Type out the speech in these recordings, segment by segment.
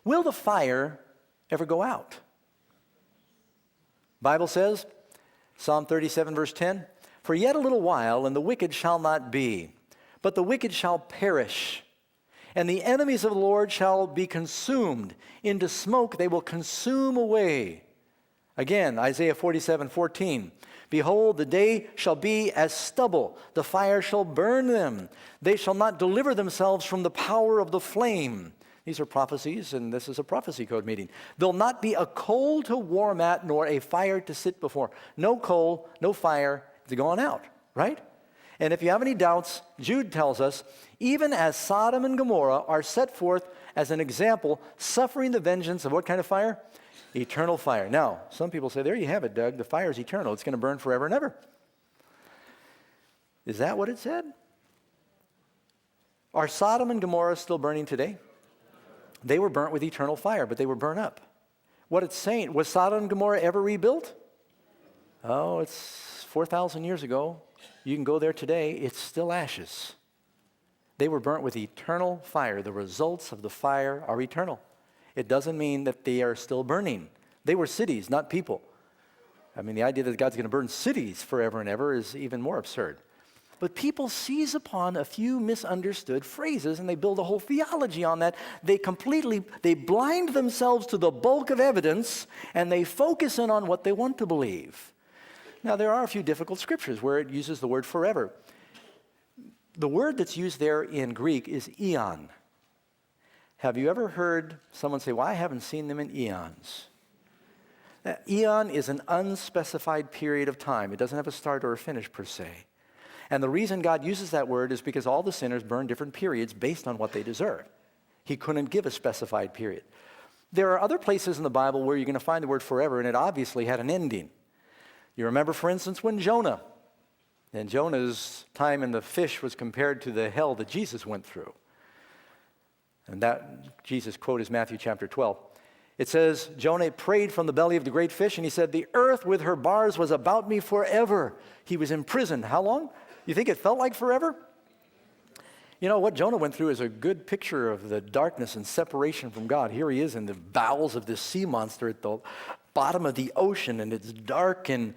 Will the fire ever go out? Bible says, Psalm 37, verse 10, "For yet a little while, and the wicked shall not be, but the wicked shall perish. And the enemies of the Lord shall be consumed. Into smoke they will consume away." Again, Isaiah 47:14. "Behold, the day shall be as stubble. The fire shall burn them. They shall not deliver themselves from the power of the flame." These are prophecies, and this is a prophecy code meeting. "There'll not be a coal to warm at, nor a fire to sit before." No coal, no fire, it's going out, right? And if you have any doubts, Jude tells us, even as Sodom and Gomorrah are set forth as an example, suffering the vengeance of what kind of fire? Eternal fire. Now, some people say, there you have it, Doug. The fire is eternal. It's going to burn forever and ever. Is that what it said? Are Sodom and Gomorrah still burning today? They were burnt with eternal fire, but they were burnt up. What it's saying, was Sodom and Gomorrah ever rebuilt? Oh, it's 4,000 years ago. You can go there today. It's still ashes. They were burnt with eternal fire. The results of the fire are eternal. It doesn't mean that they are still burning. They were cities, not people. I mean, the idea that God's going to burn cities forever and ever is even more absurd. But people seize upon a few misunderstood phrases and they build a whole theology on that. They blind themselves to the bulk of evidence and they focus in on what they want to believe. Now, there are a few difficult scriptures where it uses the word forever. The word that's used there in Greek is eon. Have you ever heard someone say, well, I haven't seen them in eons? Eon is an unspecified period of time. It doesn't have a start or a finish per se. And the reason God uses that word is because all the sinners burn different periods based on what they deserve. He couldn't give a specified period. There are other places in the Bible where you're going to find the word forever, and it obviously had an ending. You remember, for instance, when Jonah's time in the fish was compared to the hell that Jesus went through. And that Jesus' quote is Matthew chapter 12. It says, Jonah prayed from the belly of the great fish, and he said, the earth with her bars was about me forever. He was imprisoned. How long? You think it felt like forever? You know, what Jonah went through is a good picture of the darkness and separation from God. Here he is in the bowels of this sea monster at the bottom of the ocean, and it's dark. And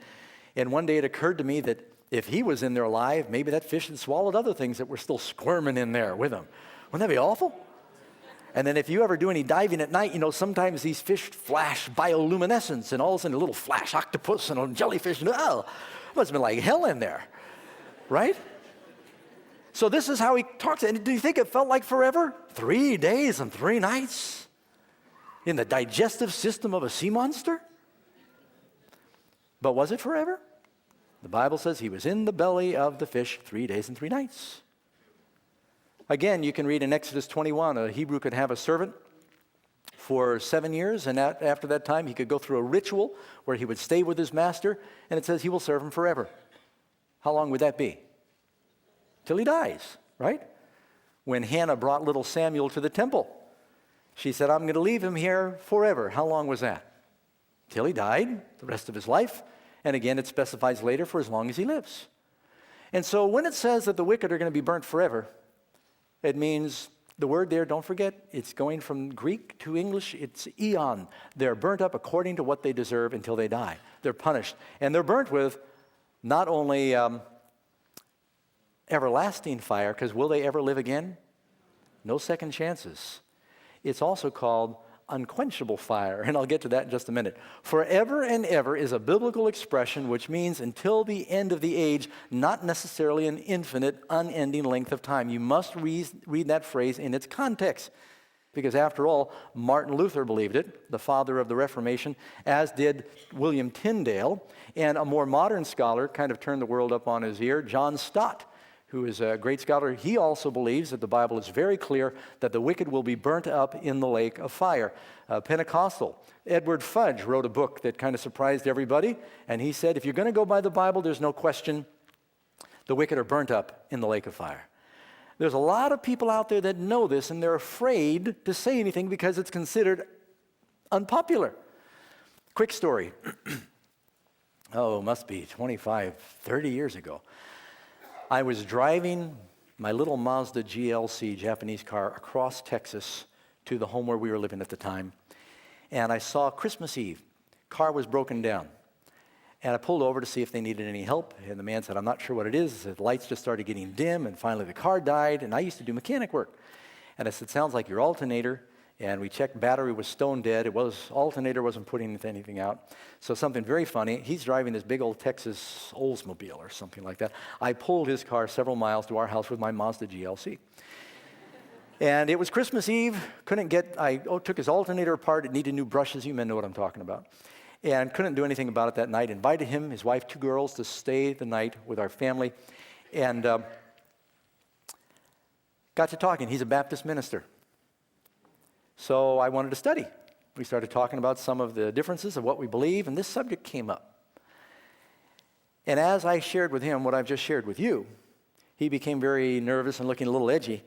one day it occurred to me that if he was in there alive, maybe that fish had swallowed other things that were still squirming in there with him. Wouldn't that be awful? And then if you ever do any diving at night, you know, sometimes these fish flash bioluminescence, and all of a sudden a little flash octopus and a jellyfish, and it must have been like hell in there, right? So this is how he talks. And do you think it felt like forever? 3 days and 3 nights in the digestive system of a sea monster? But was it forever? The Bible says he was in the belly of the fish 3 days and 3 nights. Again, you can read in Exodus 21, a Hebrew could have a servant for 7 years, and after that time he could go through a ritual where he would stay with his master, and it says he will serve him forever. How long would that be? Till he dies, right? When Hannah brought little Samuel to the temple, she said, I'm going to leave him here forever. How long was that? Till he died, the rest of his life. And again, it specifies later for as long as he lives. And so when it says that the wicked are going to be burnt forever, it means the word there, don't forget, it's going from Greek to English, it's eon. They're burnt up according to what they deserve until they die. They're punished. And they're burnt with not only everlasting fire, because will they ever live again? No second chances. It's also called unquenchable fire, and I'll get to that in just a minute. Forever and ever is a biblical expression which means until the end of the age, not necessarily an infinite, unending length of time. You must read that phrase in its context, because after all, Martin Luther believed it, the father of the Reformation, as did William Tyndale, and a more modern scholar kind of turned the world up on his ear, John Stott, who is a great scholar. He also believes that the Bible is very clear that the wicked will be burnt up in the lake of fire. Pentecostal. Edward Fudge wrote a book that kind of surprised everybody, and he said, if you're going to go by the Bible, there's no question the wicked are burnt up in the lake of fire. There's a lot of people out there that know this, and they're afraid to say anything because it's considered unpopular. Quick story. Must be 25, 30 years ago. I was driving my little Mazda GLC Japanese car across Texas to the home where we were living at the time. And I saw Christmas Eve. Car was broken down. And I pulled over to see if they needed any help. And the man said, I'm not sure what it is. The lights just started getting dim, and finally the car died. And I used to do mechanic work. And I said, sounds like your alternator. And we checked, battery was stone dead. Alternator wasn't putting anything out. So something very funny, he's driving this big old Texas Oldsmobile or something like that. I pulled his car several miles to our house with my Mazda GLC. And it was Christmas Eve. I took his alternator apart. It needed new brushes. You men know what I'm talking about. And couldn't do anything about it that night. Invited him, his wife, 2 girls, to stay the night with our family. And got to talking. He's a Baptist minister. So I wanted to study. We started talking about some of the differences of what we believe, and this subject came up. And as I shared with him what I've just shared with you, he became very nervous and looking a little edgy.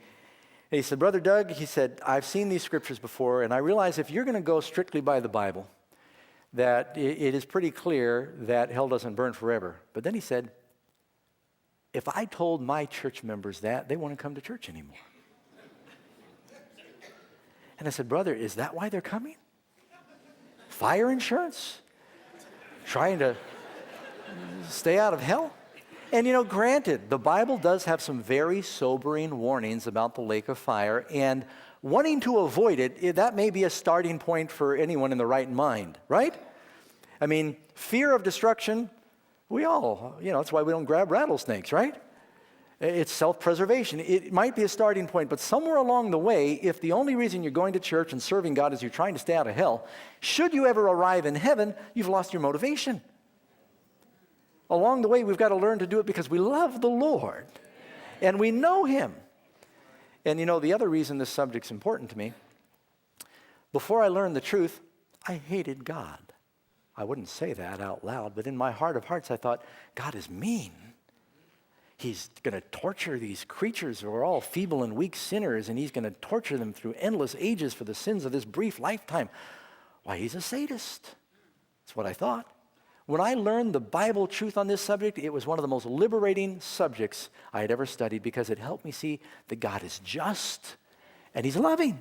And he said, Brother Doug, he said, I've seen these scriptures before, and I realize if you're going to go strictly by the Bible, that it is pretty clear that hell doesn't burn forever. But then he said, if I told my church members that, they wouldn't come to church anymore. And I said, brother, is that why they're coming? Fire insurance? Trying to stay out of hell? And granted, the Bible does have some very sobering warnings about the lake of fire, and wanting to avoid it, that may be a starting point for anyone in the right mind, right? I mean, fear of destruction, we all, that's why we don't grab rattlesnakes, right? It's self-preservation. It might be a starting point, but somewhere along the way, if the only reason you're going to church and serving God is you're trying to stay out of hell, should you ever arrive in heaven, you've lost your motivation. Along the way, we've got to learn to do it because we love the Lord and we know Him. And the other reason this subject's important to me, before I learned the truth, I hated God. I wouldn't say that out loud, but in my heart of hearts, I thought, God is mean. He's going to torture these creatures who are all feeble and weak sinners, and He's going to torture them through endless ages for the sins of this brief lifetime. Why, He's a sadist. That's what I thought. When I learned the Bible truth on this subject, it was one of the most liberating subjects I had ever studied because it helped me see that God is just and He's loving.